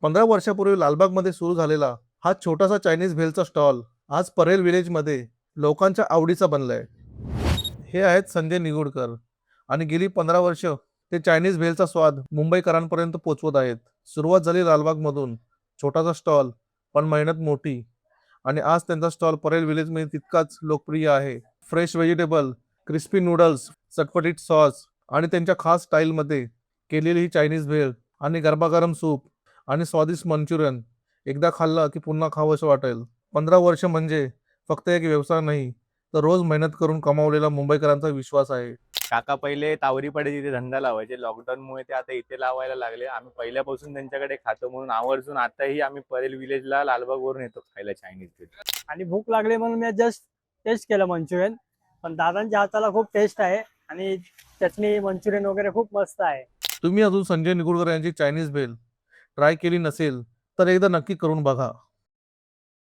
15 वर्षापूर्वी लालबागमध्ये सुरू झालेला हा छोटासा चायनीज भेलचा स्टॉल आज परेल विलेजमध्ये लोकांच्या आवडीचा बनलाय. हे आहेत संजय निगुडकर आणि गेली 15 वर्ष ते चायनीज भेलचा स्वाद मुंबईकरांपर्यंत पोहोचवत आहेत. सुरुवात झाली लालबागमधून, छोटासा स्टॉल पण मेहनत मोठी, आणि आज त्यांचा स्टॉल परेल विलेजमध्ये तितकाच लोकप्रिय आहे. फ्रेश व्हेजिटेबल, क्रिस्पी नूडल्स, चटपटीत सॉस आणि त्यांच्या खास स्टाईलमध्ये केलेली ही चायनीज भेळ आणि गरमागरम सूप आणि स्वादिष्ट मंचुरियन एकदा खाल्लं की पुन्हा खावंसं वाटेल. 15 वर्ष म्हणजे फक्त एक व्यवसाय नाही, तर रोज मेहनत करून कमावलेला मुंबईकरांचा विश्वास आहे. काका पहिले तावरीपाडी तिथे धंदा लावायचे. लॉकडाऊनमुळे ते आता इथे लावायला लागले. आम्ही पहिल्यापासून त्यांच्याकडे खातो म्हणून आवर्जून आताही आम्ही परेल विलेजला लालबागवरून येतो खायला चायनीज फूड. आणि भूक लागली म्हणून मी जस्ट टेस्ट केलं मंचुरियन. पण दादांच्या हाताला खूप टेस्ट आहे आणि चटणी मंचुरियन वगैरे खूप मस्त आहे. तुम्ही अजून संजय निगुडकर यांची चायनीज भेल ट्राय केली नसेल तर एकदा नक्की करून बघा.